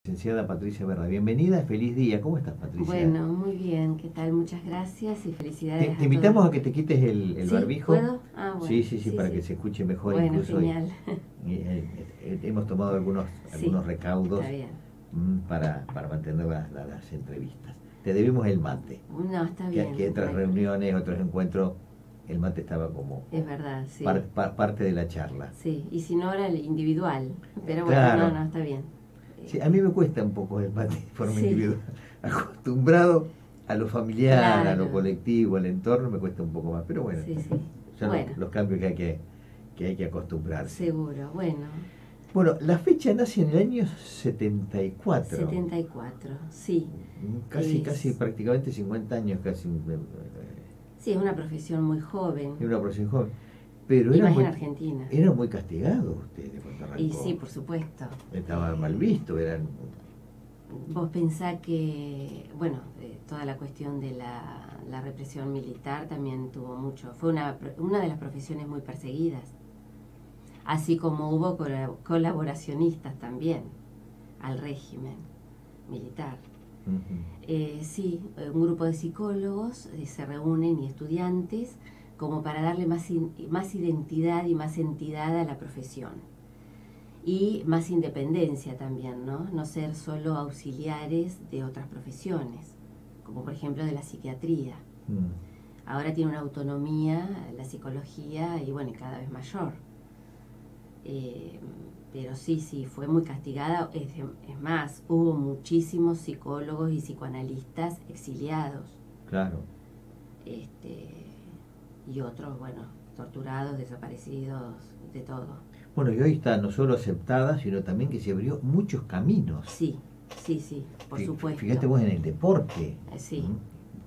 licenciada Patricia Berra. Bienvenida, feliz día. ¿Cómo estás, Patricia? Bueno, muy bien. ¿Qué tal? Muchas gracias y felicidades Te invitamos a que te quites el ¿Sí? barbijo. ¿Puedo? Ah, bueno. Sí, para que se escuche mejor. Bueno, incluso. genial. Hemos tomado algunos recaudos Está bien. para mantener las entrevistas. Te debemos el mate. No, está bien. Que otras reuniones, otros encuentros, el mate estaba como Es verdad, sí. parte de la charla. Sí, y si no era el individual. Pero Claro. bueno, no, está bien. Sí, a mí me cuesta un poco el mate de forma individual. Acostumbrado a lo familiar, a lo colectivo, al entorno, me cuesta un poco más. Pero bueno, son los cambios que hay que acostumbrarse. Seguro, bueno. Bueno, la fecha nace en el año 74. 74, sí. Casi prácticamente 50 años, casi. Sí, es una profesión muy joven. Es una profesión joven. Pero y más en Argentina. Eran muy castigados ustedes cuando arrancó. Y sí, por supuesto. Estaba mal visto, eran... Vos pensás que, bueno, toda la cuestión de la represión militar también tuvo mucho. Fue una de las profesiones muy perseguidas. Así como hubo colaboracionistas también al régimen militar. Sí, un grupo de psicólogos se reúnen y estudiantes como para darle más identidad y más entidad a la profesión. Y más independencia también, ¿no? No ser solo auxiliares de otras profesiones, como por ejemplo de la psiquiatría. Ahora tiene una autonomía la psicología y bueno, cada vez mayor. Pero sí, fue muy castigada. Es más, hubo muchísimos psicólogos y psicoanalistas exiliados. Claro. Y otros, bueno, torturados, desaparecidos, de todo. Bueno, y hoy está no solo aceptada, sino también que se abrió muchos caminos. Sí, por supuesto. Fíjate vos en el deporte. Sí.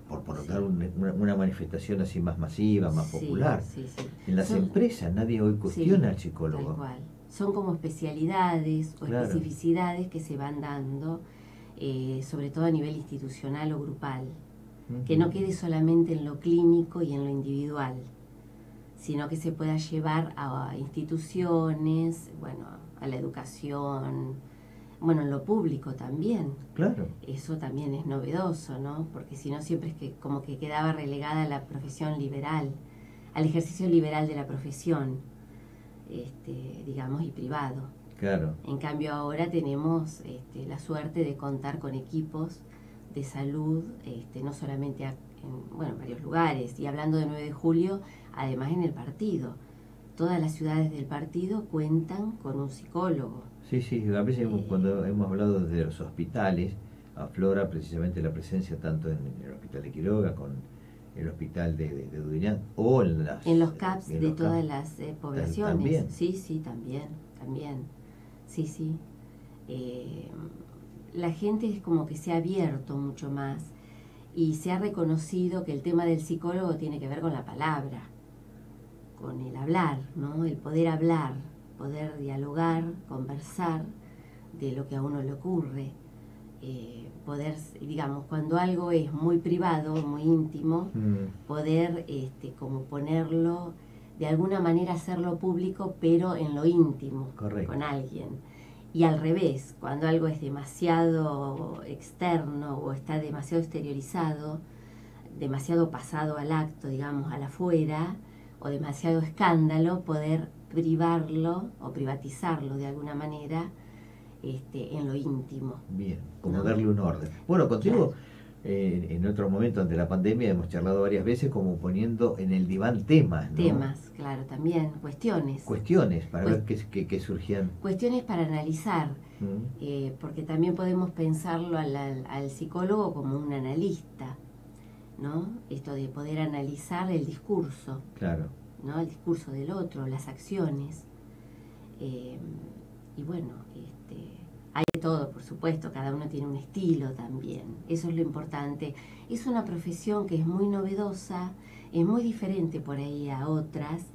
Por dar una manifestación así más masiva, más popular. Sí. En las empresas nadie hoy cuestiona al psicólogo. Tal cual. Son como especialidades o especificidades que se van dando, sobre todo a nivel institucional o grupal. Que no quede solamente en lo clínico y en lo individual, sino que se pueda llevar a instituciones, bueno, a la educación, bueno, en lo público también. Claro. Eso también es novedoso, ¿no? Porque si no siempre es que como que quedaba relegada a la profesión liberal, al ejercicio liberal de la profesión, digamos, y privado. Claro. En cambio ahora tenemos la suerte de contar con equipos de salud, no solamente en varios lugares, y hablando de 9 de julio, además en el partido. Todas las ciudades del partido cuentan con un psicólogo. Sí, a veces cuando hemos hablado de los hospitales, aflora precisamente la presencia tanto en el hospital de Quiroga, con el hospital de Dudiñán, o en los CAPS de todas las poblaciones. ¿También? Sí, también. Sí. La gente es como que se ha abierto mucho más y se ha reconocido que el tema del psicólogo tiene que ver con la palabra, con el hablar, ¿no? El poder hablar, poder dialogar, conversar de lo que a uno le ocurre, poder, digamos, cuando algo es muy privado, muy íntimo, poder como ponerlo, de alguna manera hacerlo público, pero en lo íntimo, con alguien. Y al revés, cuando algo es demasiado externo o está demasiado exteriorizado, demasiado pasado al acto, digamos, al afuera, o demasiado escándalo, poder privarlo o privatizarlo de alguna manera en lo íntimo. Bien, como darle un orden. Bueno, contigo, en otro momento ante la pandemia hemos charlado varias veces como poniendo en el diván temas, ¿no? Temas, claro, también, cuestiones. Cuestiones, para ver qué surgían. Cuestiones para analizar, porque también podemos pensarlo al psicólogo como un analista, ¿no? Esto de poder analizar el discurso. Claro. ¿No? El discurso del otro, las acciones. Y bueno, hay de todo, por supuesto, cada uno tiene un estilo también. Eso es lo importante. Es una profesión que es muy novedosa, es muy diferente por ahí a otras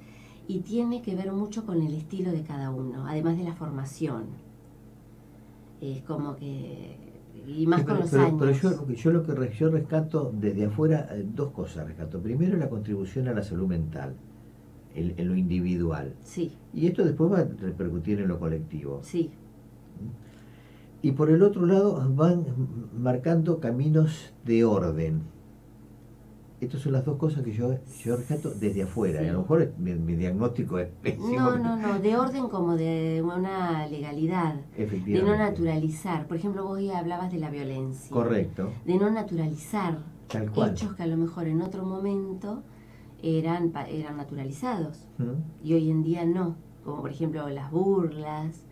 y tiene que ver mucho con el estilo de cada uno, además de la formación. Es como que... Y más con los años. Pero yo rescato desde afuera dos cosas rescato. Primero, la contribución a la salud mental, en lo individual. Sí. Y esto después va a repercutir en lo colectivo. Sí. Y por el otro lado van marcando caminos de orden. Estas son las dos cosas que yo rescato desde afuera. Sí. A lo mejor mi diagnóstico es pésimo. No, de orden como de una legalidad. De no naturalizar. Por ejemplo, vos ya hablabas de la violencia. Correcto. De no naturalizar tal cual. Hechos que a lo mejor en otro momento eran naturalizados. Y hoy en día no. Como por ejemplo las burlas,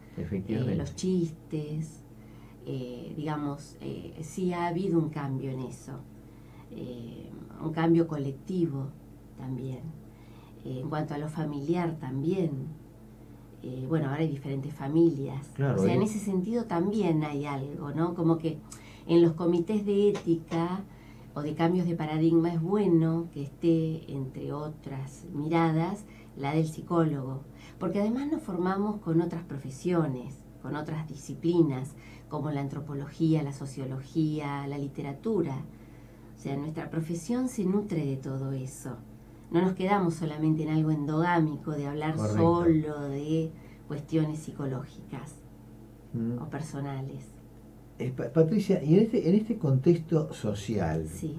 los chistes. Digamos, sí ha habido un cambio en eso. Un cambio colectivo también. En cuanto a lo familiar también. Bueno, ahora hay diferentes familias. Claro, o sea, en ese sentido también hay algo, ¿no? Como que en los comités de ética o de cambios de paradigma es bueno que esté, entre otras miradas, la del psicólogo. Porque además nos formamos con otras profesiones, con otras disciplinas, como la antropología, la sociología, la literatura. O sea, nuestra profesión se nutre de todo eso. No nos quedamos solamente en algo endogámico, de hablar Correcto. Solo de cuestiones psicológicas o personales. Patricia, y en este contexto social, sí.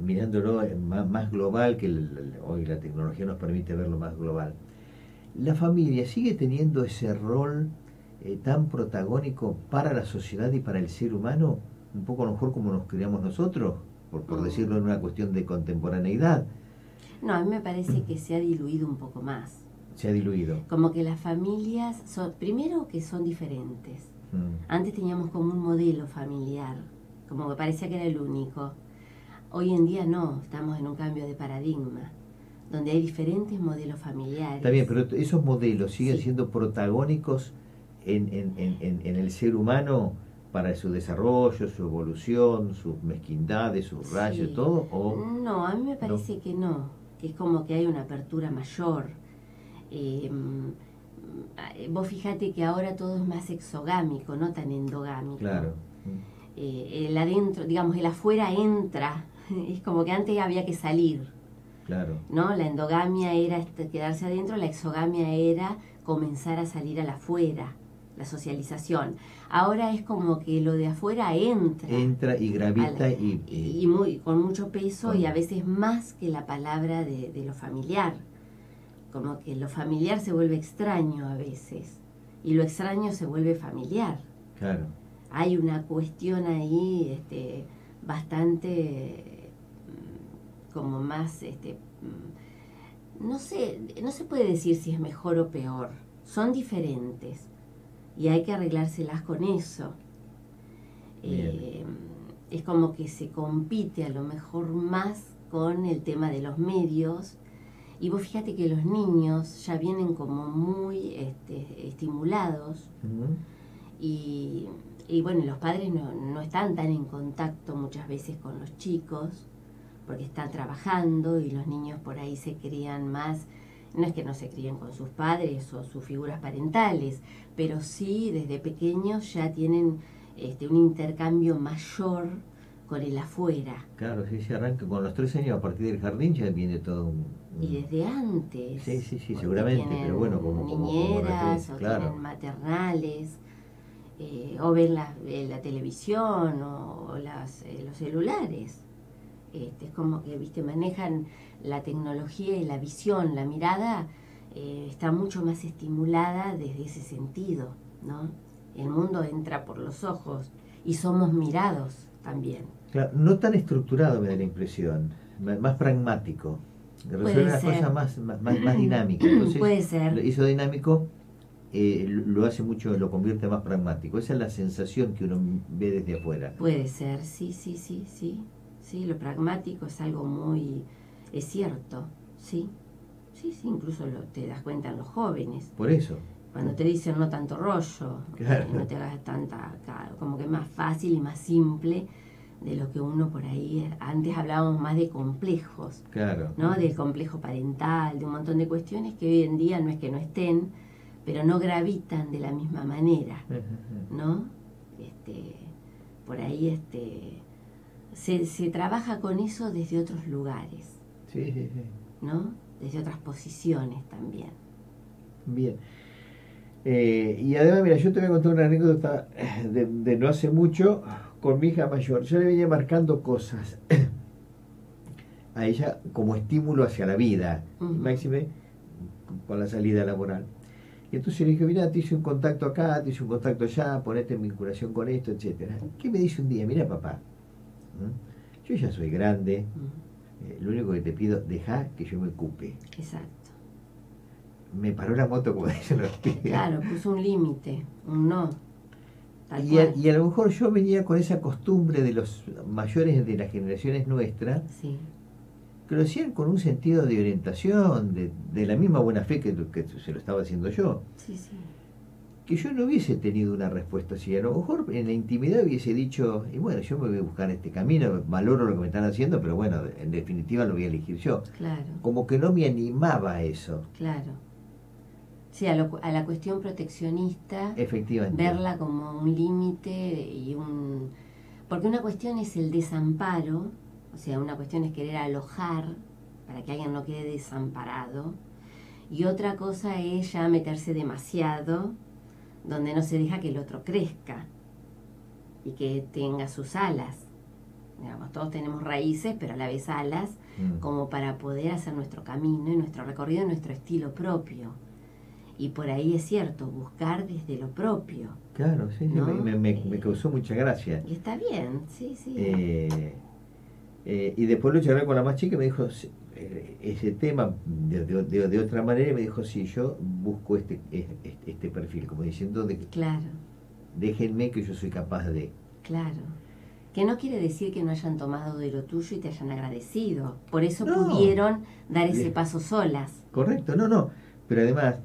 Mirándolo más global, que hoy la tecnología nos permite verlo más global, ¿la familia sigue teniendo ese rol tan protagónico para la sociedad y para el ser humano? Un poco a lo mejor como nos criamos nosotros, por decirlo en una cuestión de contemporaneidad. No, a mí me parece que se ha diluido un poco más. Se ha diluido. Como que las familias son, primero que son diferentes. Antes teníamos como un modelo familiar, como que parecía que era el único. Hoy en día no, estamos en un cambio de paradigma, donde hay diferentes modelos familiares. Está bien, pero esos modelos siguen siendo protagónicos en el ser humano para su desarrollo, su evolución, sus mezquindades, sus rayos, todo, ¿o? No, a mí me parece que no, que es como que hay una apertura mayor. Vos fíjate que ahora todo es más exogámico, no tan endogámico. Claro. El adentro, digamos, el afuera entra, es como que antes había que salir. Claro. ¿No? La endogamia era quedarse adentro, la exogamia era comenzar a salir al afuera, la socialización. Ahora es como que lo de afuera entra. Entra y gravita y con mucho peso y a veces más que la palabra de lo familiar. Como que lo familiar se vuelve extraño a veces y lo extraño se vuelve familiar. Claro. Hay una cuestión ahí bastante como más, no sé, no se puede decir si es mejor o peor. Son diferentes y hay que arreglárselas con eso. Es como que se compite a lo mejor más con el tema de los medios. Y vos fíjate que los niños ya vienen como muy estimulados y bueno, los padres no están tan en contacto muchas veces con los chicos porque están trabajando y los niños por ahí se crían más, no es que no se críen con sus padres o sus figuras parentales, pero sí desde pequeños ya tienen un intercambio mayor con el afuera. Claro, sí, se arranca con los 3 años, a partir del jardín ya viene todo y desde antes. Sí, seguramente, pero bueno, como niñeras o claro. tienen maternales, o ven la televisión o los celulares. Es como que, viste, manejan la tecnología y la visión, la mirada está mucho más estimulada desde ese sentido, ¿no? El mundo entra por los ojos y somos mirados también. Claro, no tan estructurado me da la impresión, más pragmático. Resuelve las cosas más dinámicas. Entonces, puede ser. Lo hizo dinámico, lo hace mucho, lo convierte más pragmático. Esa es la sensación que uno ve desde afuera. Puede ser, sí. Sí, lo pragmático es algo muy... es cierto, sí, incluso te das cuenta en los jóvenes. Por eso. Cuando te dicen no tanto rollo, claro. No te hagas tanta... como que más fácil y más simple de lo que uno por ahí... Antes hablábamos más de complejos, claro. ¿no? Del complejo parental, de un montón de cuestiones que hoy en día no es que no estén, pero no gravitan de la misma manera, ¿no? Por ahí se trabaja con eso desde otros lugares. Sí. ¿No? Desde otras posiciones también. Bien. Y además, mira, yo te voy a contar una anécdota de no hace mucho con mi hija mayor. Yo le venía marcando cosas a ella como estímulo hacia la vida, máxime con la salida laboral. Y entonces le dije, mira, te hice un contacto acá, te hice un contacto allá, ponete en vinculación con esto, etcétera. ¿Qué me dice un día? Mira, papá, yo ya soy grande, lo único que te pido, deja que yo me ocupe. Exacto. Me paró la moto, como dicen los pibes. Claro, puso un límite, un no. Y a lo mejor yo venía con esa costumbre de los mayores de las generaciones nuestras, sí, que lo hacían con un sentido de orientación, de la misma buena fe que se lo estaba haciendo yo. Sí, sí. Que yo no hubiese tenido una respuesta así. A lo mejor en la intimidad hubiese dicho, y bueno, yo me voy a buscar este camino, valoro lo que me están haciendo, pero bueno, en definitiva lo voy a elegir yo. Claro. Como que no me animaba a eso. Claro. Sí, a la cuestión proteccionista, efectivamente, verla como un límite y un... Porque una cuestión es el desamparo, o sea, una cuestión es querer alojar para que alguien no quede desamparado, y otra cosa es ya meterse demasiado, donde no se deja que el otro crezca y que tenga sus alas. Digamos, todos tenemos raíces, pero a la vez alas, como para poder hacer nuestro camino y nuestro recorrido en nuestro estilo propio. Y por ahí es cierto, buscar desde lo propio. Claro, sí, ¿no? me causó mucha gracia. Y está bien, sí, sí. Y después lo charlé con la más chica y me dijo ese tema de otra manera, y me dijo, sí, yo busco este perfil, como diciendo, claro, déjenme que yo soy capaz de... Claro. Que no quiere decir que no hayan tomado de lo tuyo y te hayan agradecido. Por eso no, pudieron dar ese paso solas. Correcto, no. Pero además,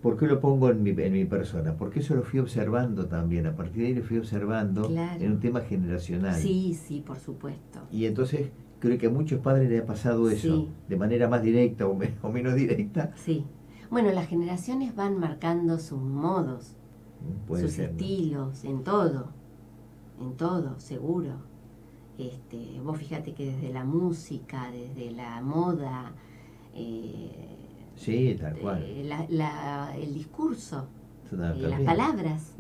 ¿por qué lo pongo en mi persona? Porque eso lo fui observando también. A partir de ahí lo fui observando, claro, en un tema generacional. Sí, sí, por supuesto. Y entonces creo que a muchos padres les ha pasado eso, sí, de manera más directa o menos directa. Sí. Bueno, las generaciones van marcando sus modos, sus ser, estilos, ¿no? En todo, seguro. Vos fíjate que desde la música, desde la moda, sí, tal cual. El discurso, las palabras,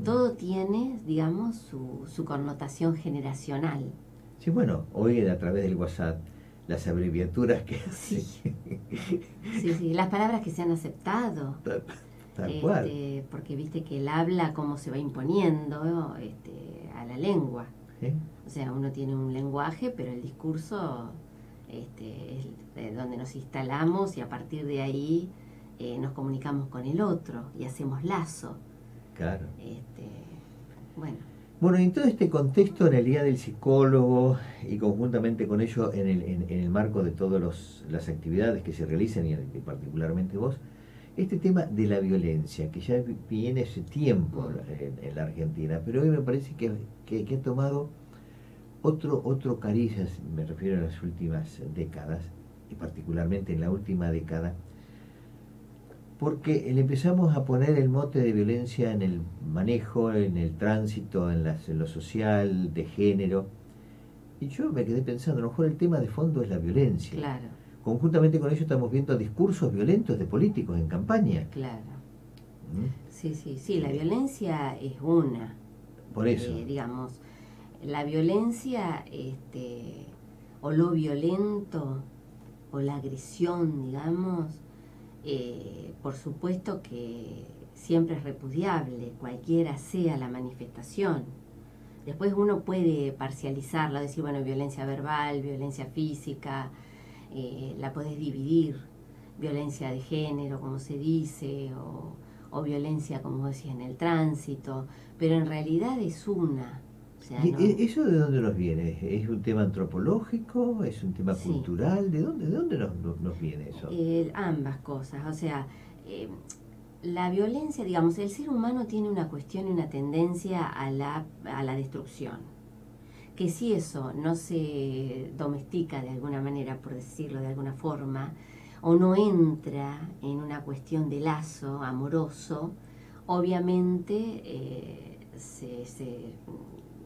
todo tiene, digamos, su connotación generacional. Sí, bueno, hoy a través del WhatsApp, las abreviaturas que... Sí, sí, las palabras que se han aceptado. Tal cual. Porque viste que el habla cómo se va imponiendo a la lengua. ¿Sí? O sea, uno tiene un lenguaje, pero el discurso es donde nos instalamos y a partir de ahí nos comunicamos con el otro y hacemos lazo. Claro. Bueno, en todo este contexto, en el Día del Psicólogo y conjuntamente con ello en el marco de todas las actividades que se realizan y particularmente vos, este tema de la violencia, que ya viene ese tiempo en la Argentina, pero hoy me parece que ha tomado otro cariz, me refiero a las últimas décadas, y particularmente en la última década, porque le empezamos a poner el mote de violencia en el manejo, en el tránsito, en lo social, de género, y yo me quedé pensando, a lo mejor el tema de fondo es la violencia. Claro. Conjuntamente con ello estamos viendo discursos violentos de políticos en campaña. Claro. Sí, la violencia es una. Por eso. Digamos, la violencia, o lo violento, o la agresión, digamos, por supuesto que siempre es repudiable, cualquiera sea la manifestación. Después uno puede parcializarla, decir, bueno, violencia verbal, violencia física, la podés dividir, violencia de género, como se dice, o violencia, como decía, en el tránsito, pero en realidad es una. O sea, ¿Y no... eso de dónde nos viene? ¿Es un tema antropológico? ¿Es un tema cultural? ¿De dónde nos viene eso? Ambas cosas, o sea, la violencia, digamos, el ser humano tiene una cuestión y una tendencia a la destrucción. Que si eso no se domestica de alguna manera, por decirlo de alguna forma, o no entra en una cuestión de lazo amoroso, obviamente se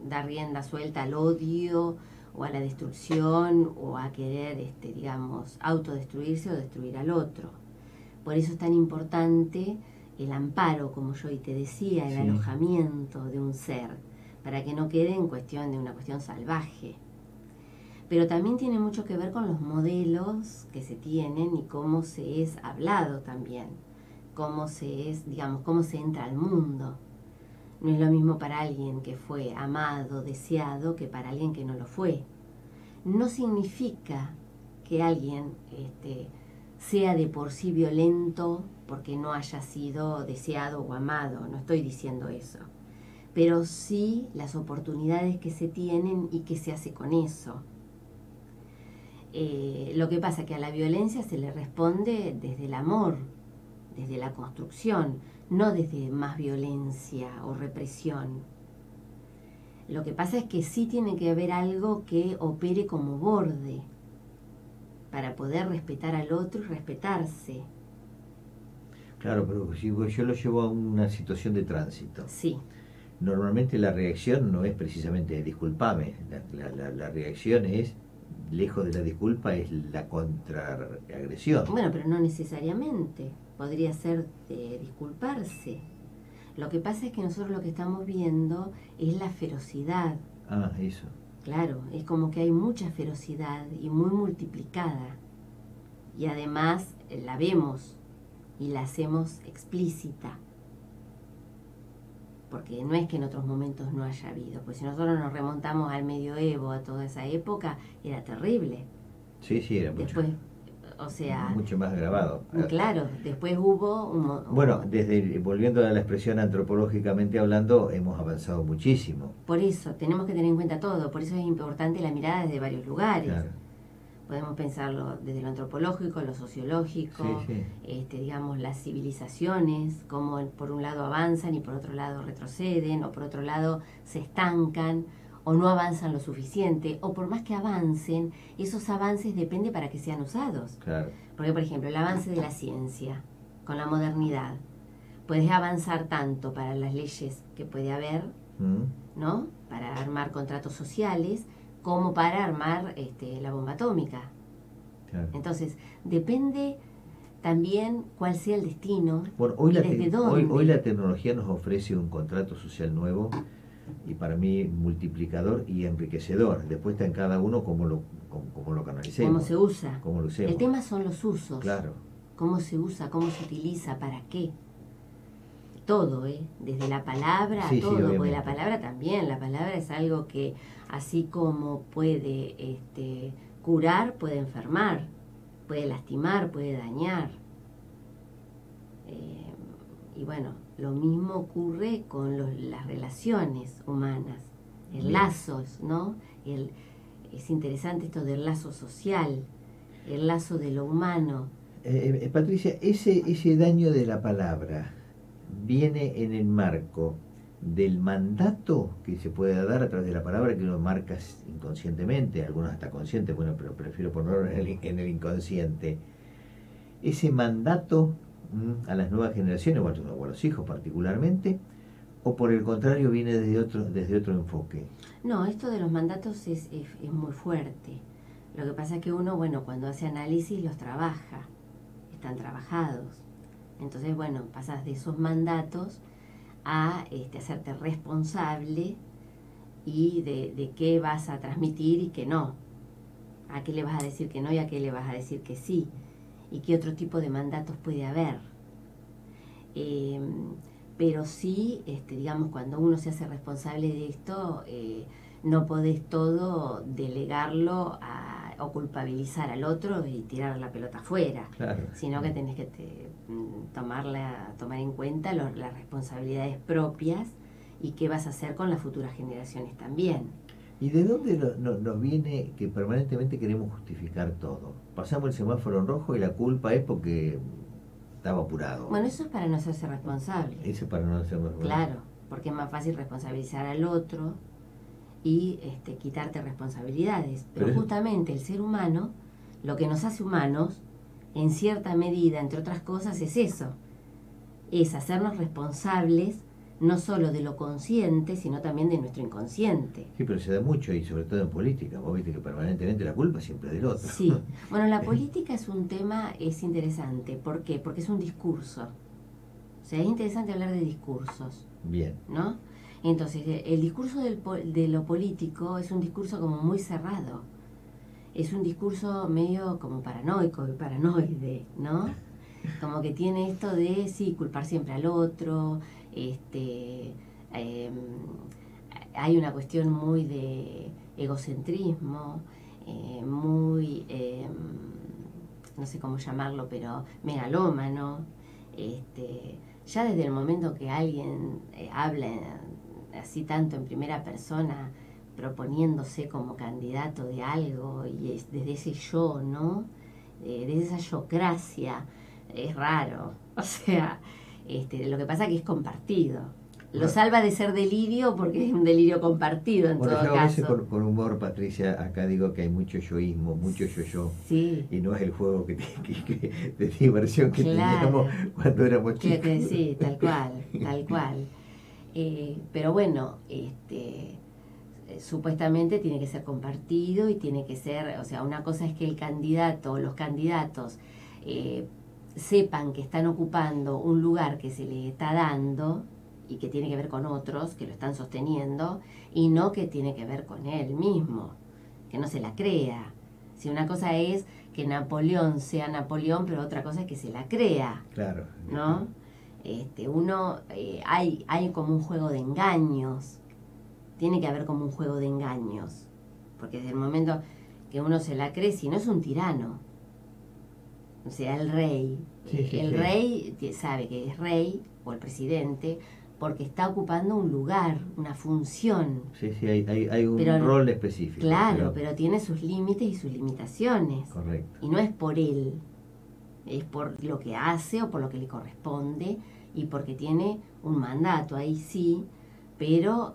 da rienda suelta al odio o a la destrucción o a querer, digamos, autodestruirse o destruir al otro. Por eso es tan importante el amparo, como yo hoy te decía, el Sí. alojamiento de un ser, para que no quede en cuestión de una cuestión salvaje. Pero también tiene mucho que ver con los modelos que se tienen y cómo se es hablado también, cómo se es, digamos, cómo se entra al mundo. No es lo mismo para alguien que fue amado, deseado, que para alguien que no lo fue. No significa que alguien sea de por sí violento porque no haya sido deseado o amado, no estoy diciendo eso. Pero sí las oportunidades que se tienen y qué se hace con eso. Lo que pasa es que a la violencia se le responde desde el amor, desde la construcción, no desde más violencia o represión. Lo que pasa es que sí tiene que haber algo que opere como borde para poder respetar al otro y respetarse. Claro, pero si yo lo llevo a una situación de tránsito. Sí. Normalmente la reacción no es precisamente disculpame, la reacción es, lejos de la disculpa, es la contraagresión. Bueno, pero no necesariamente. Podría ser disculparse. Lo que pasa es que nosotros lo que estamos viendo es la ferocidad. Ah, eso. Claro, es como que hay mucha ferocidad y muy multiplicada. Y además la vemos y la hacemos explícita. Porque no es que en otros momentos no haya habido, pues si nosotros nos remontamos al medioevo, a toda esa época, era terrible. Sí, sí, era mucho. Después, o sea... mucho más grabado. Claro, después hubo... Bueno, volviendo a la expresión antropológicamente hablando, hemos avanzado muchísimo. Por eso, tenemos que tener en cuenta todo, por eso es importante la mirada desde varios lugares. Claro. Podemos pensarlo desde lo antropológico, lo sociológico, sí. Digamos, las civilizaciones, cómo por un lado avanzan y por otro lado retroceden, o por otro lado se estancan, o no avanzan lo suficiente, o por más que avancen, esos avances depende para que sean usados. Claro. Porque, por ejemplo, el avance de la ciencia con la modernidad, puedes avanzar tanto para las leyes que puede haber, ¿no? Para armar contratos sociales, como para armar la bomba atómica. Claro. Entonces, depende también cuál sea el destino. Bueno, hoy la tecnología nos ofrece un contrato social nuevo y para mí multiplicador y enriquecedor. Después está en cada uno cómo lo canalicemos. Cómo se usa. Cómo lo usemos. El tema son los usos. Claro. Cómo se usa, cómo se utiliza, para qué. Todo, desde la palabra a todo, porque la palabra también, la palabra es algo que así como puede curar, puede enfermar, puede lastimar, puede dañar. Y bueno, lo mismo ocurre con las relaciones humanas, lazos, ¿no? Es interesante esto del lazo social, el lazo de lo humano. Patricia, ese daño de la palabra viene en el marco del mandato que se puede dar a través de la palabra, que uno marca inconscientemente, algunos hasta conscientes, bueno, pero prefiero ponerlo en el inconsciente. Ese mandato a las nuevas generaciones, o a los hijos particularmente, o por el contrario viene desde otro enfoque. No, esto de los mandatos es muy fuerte. Lo que pasa es que uno, bueno, cuando hace análisis los trabaja, están trabajados. Entonces, bueno, pasas de esos mandatos a hacerte responsable y de qué vas a transmitir y qué no. A qué le vas a decir que no y a qué le vas a decir que sí. Y qué otro tipo de mandatos puede haber. Pero sí, digamos, cuando uno se hace responsable de esto, no podés todo delegarlo o culpabilizar al otro y tirar la pelota afuera, claro, sino que tenés que tomar en cuenta las responsabilidades propias y qué vas a hacer con las futuras generaciones también. ¿Y de dónde nos viene que permanentemente queremos justificar todo? Pasamos el semáforo en rojo y la culpa es porque estaba apurado. Bueno, eso es para no hacerse responsable. Eso es para no hacerse responsable. Claro, porque es más fácil responsabilizar al otro y quitarte responsabilidades. Pero justamente el ser humano, lo que nos hace humanos, en cierta medida, entre otras cosas, es eso. Es hacernos responsables no solo de lo consciente, sino también de nuestro inconsciente. Sí, pero se da mucho, y sobre todo en política. Vos viste que permanentemente la culpa siempre es del otro. Sí. Bueno, la política es un tema, es interesante. ¿Por qué? Porque es un discurso. sea, es interesante hablar de discursos. Bien. ¿No? Entonces, el discurso de lo político es un discurso como muy cerrado. Es un discurso medio como paranoico y paranoide, ¿no? Como que tiene esto de, sí, culpar siempre al otro, hay una cuestión muy de egocentrismo, muy, no sé cómo llamarlo, pero megalómano. Ya desde el momento que alguien habla así tanto en primera persona, proponiéndose como candidato de algo, y desde ese yo, ¿no? Desde esa yocracia, es raro. O sea, lo que pasa es que es compartido. Lo salva de ser delirio porque es un delirio compartido en todo caso. Yo a veces con humor, Patricia, acá digo que hay mucho yoísmo, mucho yo-yo. Sí. Y no es el juego de diversión que teníamos cuando éramos chicos. Sí, tal cual, tal cual. Pero bueno, supuestamente tiene que ser compartido y tiene que ser, o sea, una cosa es que el candidato o los candidatos sepan que están ocupando un lugar que se les está dando y que tiene que ver con otros que lo están sosteniendo, y no que tiene que ver con él mismo, que no se la crea. Si una cosa es que Napoleón sea Napoleón, pero otra cosa es que se la crea. Claro. ¿No? Hay como un juego de engaños. Tiene que haber como un juego de engaños. Porque desde el momento que uno se la cree, si no es un tirano. O sea, el rey. Rey sabe que es rey, o el presidente, porque está ocupando un lugar, una función. Sí, hay un rol específico. Claro, pero tiene sus límites y sus limitaciones. Correcto. Y no es por él, es por lo que hace o por lo que le corresponde y porque tiene un mandato, ahí sí, pero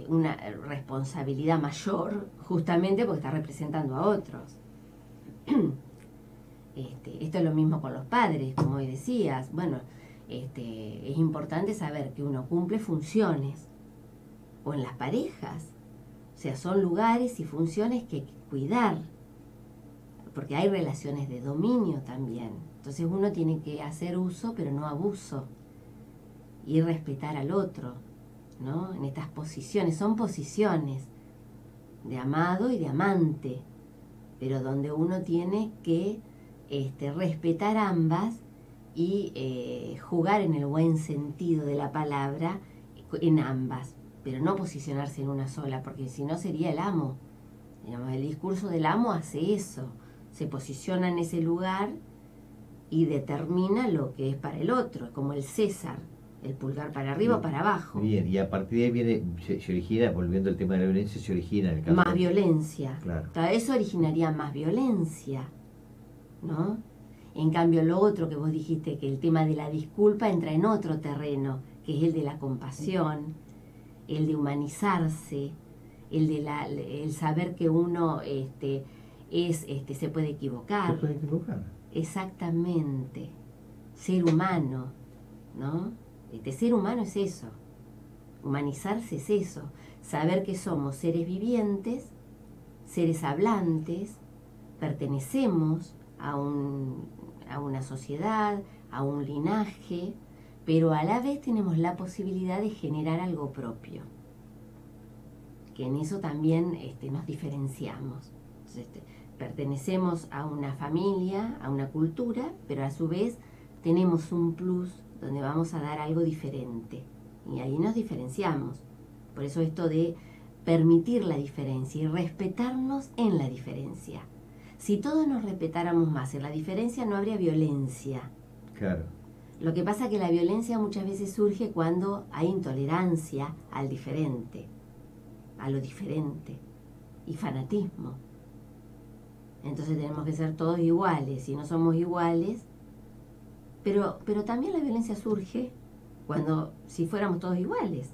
una responsabilidad mayor, justamente porque está representando a otros. Esto es lo mismo con los padres, como hoy decías. Bueno, es importante saber que uno cumple funciones, o en las parejas, o sea, son lugares y funciones que hay que cuidar, porque hay relaciones de dominio también. Entonces uno tiene que hacer uso, pero no abuso, y respetar al otro, ¿no? En estas posiciones, son posiciones de amado y de amante, pero donde uno tiene que respetar ambas y jugar en el buen sentido de la palabra en ambas, pero no posicionarse en una sola, porque si no sería el amo. Digamos, el discurso del amo hace eso, se posiciona en ese lugar y determina lo que es para el otro, como el César, el pulgar para arriba o para abajo. Bien, y a partir de ahí se origina, volviendo al tema de la violencia, se origina el caso. Más violencia. Claro. Eso originaría más violencia, ¿no? En cambio, lo otro que vos dijiste, que el tema de la disculpa entra en otro terreno, que es el de la compasión, el de humanizarse, el saber que uno se puede equivocar. Se puede equivocar. Exactamente. Ser humano, ¿no? Ser humano es eso. Humanizarse es eso. Saber que somos seres vivientes, seres hablantes, pertenecemos a una sociedad, a un linaje, pero a la vez tenemos la posibilidad de generar algo propio, que en eso también nos diferenciamos. Entonces, pertenecemos a una familia, a una cultura, pero a su vez tenemos un plus donde vamos a dar algo diferente, y ahí nos diferenciamos. Por eso esto de permitir la diferencia y respetarnos en la diferencia. Si todos nos respetáramos más en la diferencia, no habría violencia. Claro. Lo que pasa es que la violencia muchas veces surge cuando hay intolerancia al diferente, a lo diferente, y fanatismo. Entonces tenemos que ser todos iguales. Si no somos iguales, pero también la violencia surge si fuéramos todos iguales.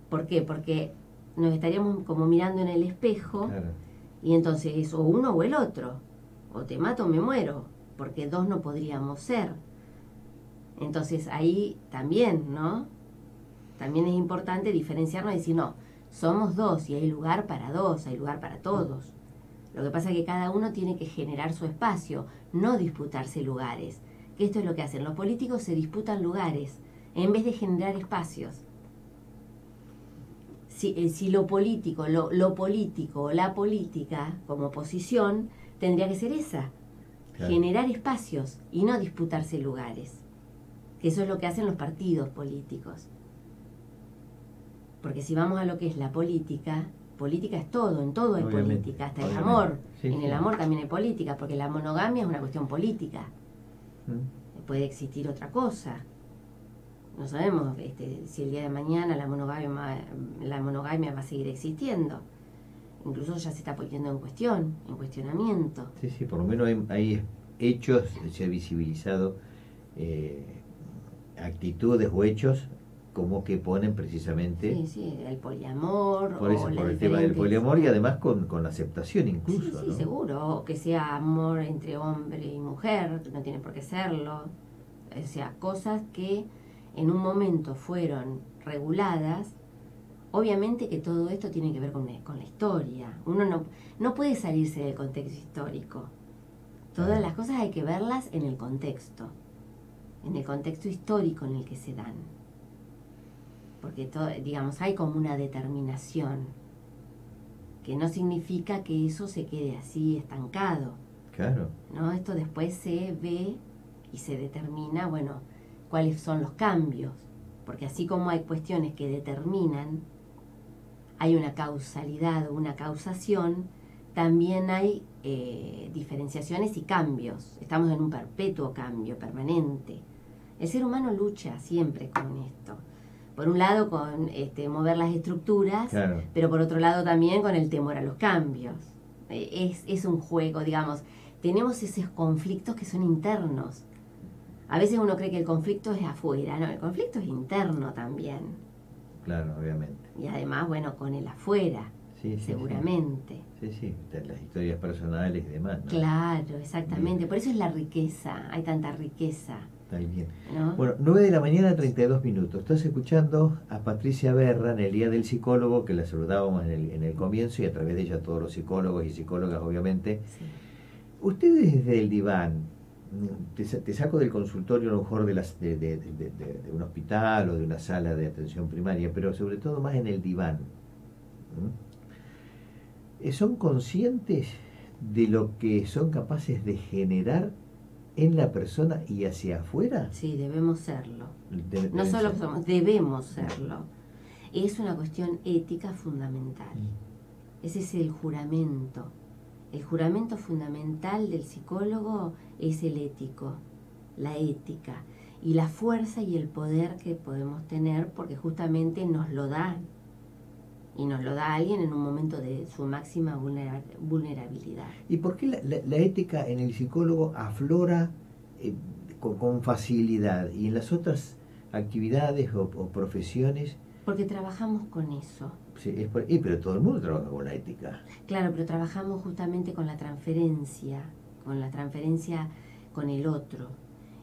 ¿Por qué? Porque nos estaríamos como mirando en el espejo. Claro. Y entonces es o uno o el otro, o te mato o me muero, porque dos no podríamos ser. Entonces ahí también, ¿no? También es importante diferenciarnos y decir, no, somos dos y hay lugar para dos, hay lugar para todos. Lo que pasa es que cada uno tiene que generar su espacio, no disputarse lugares. que esto es lo que hacen. Los políticos se disputan lugares en vez de generar espacios. Si lo político o la política como posición tendría que ser esa, claro, generar espacios y no disputarse lugares, que eso es lo que hacen los partidos políticos. Porque si vamos a lo que es la política es todo, en todo hay política, hasta el amor. Sí, en el amor también hay política, porque la monogamia es una cuestión política. Puede existir otra cosa. No sabemos si el día de mañana la monogamia va a seguir existiendo. Incluso ya se está poniendo en cuestionamiento. Sí, por lo menos hay hechos, se ha visibilizado actitudes o hechos como que ponen precisamente... Sí, el poliamor. Por el tema del poliamor y además con la aceptación incluso. Sí, ¿no? Seguro. O que sea amor entre hombre y mujer, no tiene por qué serlo. O sea, cosas que en un momento fueron reguladas. Obviamente que todo esto tiene que ver con la historia. Uno no puede salirse del contexto histórico. Todas las cosas hay que verlas en el contexto histórico en el que se dan. Porque hay como una determinación, que no significa que eso se quede así estancado. Claro. ¿No? Esto después se ve y se determina, cuáles son los cambios. Porque así como hay cuestiones que determinan, hay una causalidad o una causación, también hay diferenciaciones y cambios. Estamos en un perpetuo cambio, permanente. El ser humano lucha siempre con esto. Por un lado con mover las estructuras, claro, pero por otro lado también con el temor a los cambios. Es un juego, tenemos esos conflictos que son internos. A veces uno cree que el conflicto es afuera, no, el conflicto es interno también. Claro, obviamente. Y además, con el afuera, seguramente. Sí, las historias personales y demás, ¿no? Claro, exactamente. Bien. Por eso es la riqueza, hay tanta riqueza. Está bien. ¿No? Bueno, 9:32 a.m. Estás escuchando a Patricia Berra en el Día del Psicólogo, que la saludábamos en el comienzo y a través de ella todos los psicólogos y psicólogas, obviamente. Sí. Ustedes desde el diván, te saco del consultorio a lo mejor de un hospital o de una sala de atención primaria, pero sobre todo más en el diván. ¿Son conscientes de lo que son capaces de generar en la persona y hacia afuera? Sí, debemos serlo. No solo somos, debemos serlo. Es una cuestión ética fundamental. Ese es el juramento. El juramento fundamental del psicólogo es el ético, la ética y la fuerza y el poder que podemos tener, porque justamente nos lo dan. Y nos lo da alguien en un momento de su máxima vulnerabilidad. ¿Y por qué la ética en el psicólogo aflora con facilidad y en las otras actividades o profesiones? Porque trabajamos con eso. Sí, pero todo el mundo trabaja con la ética. Claro, pero trabajamos justamente con la transferencia con el otro.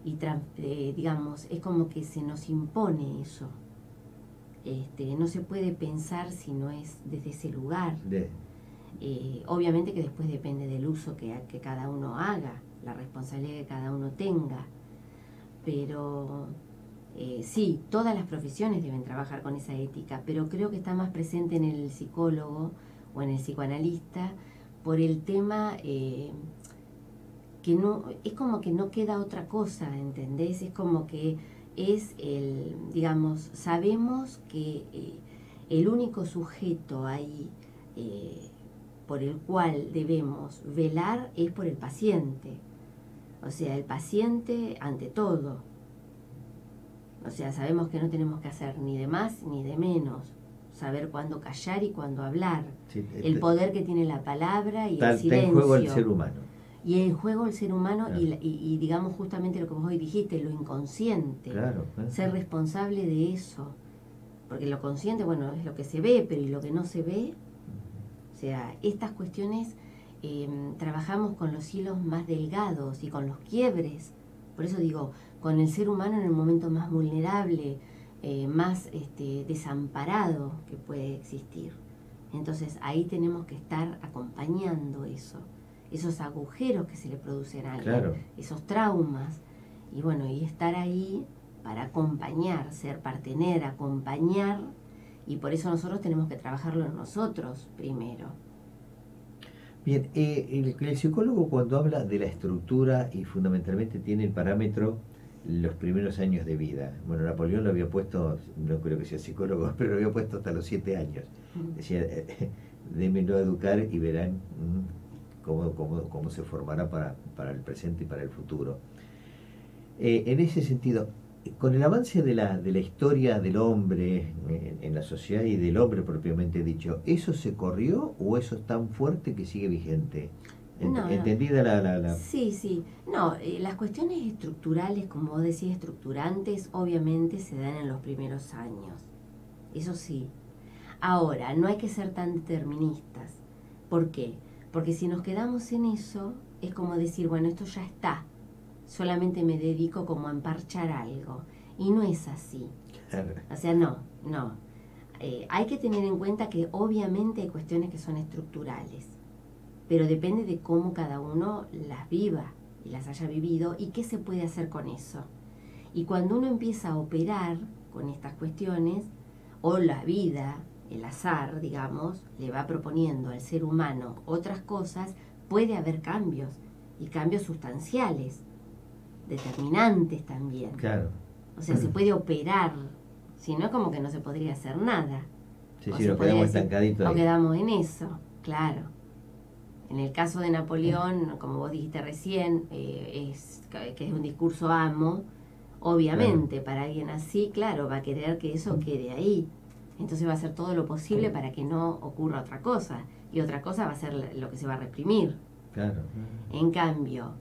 Y es como que se nos impone eso. No se puede pensar si no es desde ese lugar. Obviamente que después depende del uso que cada uno haga, la responsabilidad que cada uno tenga, pero sí, todas las profesiones deben trabajar con esa ética, pero creo que está más presente en el psicólogo o en el psicoanalista por el tema que no, es como que no queda otra cosa, ¿entendés? Es como que sabemos que el único sujeto ahí por el cual debemos velar es por el paciente. O sea, el paciente ante todo. O sea, sabemos que no tenemos que hacer ni de más ni de menos. Saber cuándo callar y cuándo hablar. Sí, el poder que tiene la palabra y el silencio. Está en juego el ser humano. Y en juego el ser humano, claro. y digamos justamente lo que vos hoy dijiste, lo inconsciente. Claro. Ser responsable de eso. Porque lo consciente, es lo que se ve, pero ¿y lo que no se ve? O sea, estas cuestiones trabajamos con los hilos más delgados y con los quiebres. Por eso digo, con el ser humano en el momento más vulnerable, más desamparado que puede existir. Entonces ahí tenemos que estar acompañando eso, esos agujeros que se le producen a alguien, claro. Esos traumas, Y bueno, y estar ahí para acompañar, ser partener, acompañar, y por eso nosotros tenemos que trabajarlo en nosotros primero. Bien, el psicólogo cuando habla de la estructura y fundamentalmente tiene el parámetro los primeros años de vida. Bueno, Napoleón lo había puesto, no creo que sea psicólogo, pero lo había puesto hasta los 7 años. Decía, démenlo a educar y verán cómo se formará para el presente y para el futuro. En ese sentido, con el avance de la historia del hombre en la sociedad y del hombre propiamente dicho, ¿eso se corrió o eso es tan fuerte que sigue vigente? ¿Entendida la...? Sí, sí. No, las cuestiones estructurales, como vos decís, estructurantes, obviamente se dan en los primeros años. Eso sí. Ahora, no hay que ser tan deterministas. ¿Por qué? Porque si nos quedamos en eso, es como decir, bueno, esto ya está. Solamente me dedico como a emparchar algo. Y no es así. O sea, no. Hay que tener en cuenta que obviamente hay cuestiones que son estructurales, pero depende de cómo cada uno las viva y las haya vivido y qué se puede hacer con eso. Y cuando uno empieza a operar con estas cuestiones, o la vida, el azar, digamos, le va proponiendo al ser humano otras cosas, puede haber cambios, y cambios sustanciales, determinantes también. Claro. O sea, se puede operar, si no es como que no se podría hacer nada. Sí, sí, nos quedamos estancaditos. O quedamos en eso, claro. En el caso de Napoleón, como vos dijiste recién, que es un discurso amo, obviamente, para alguien así, claro, va a querer que eso quede ahí. Entonces va a hacer todo lo posible para que no ocurra otra cosa. Y otra cosa va a ser lo que se va a reprimir. Claro. En cambio,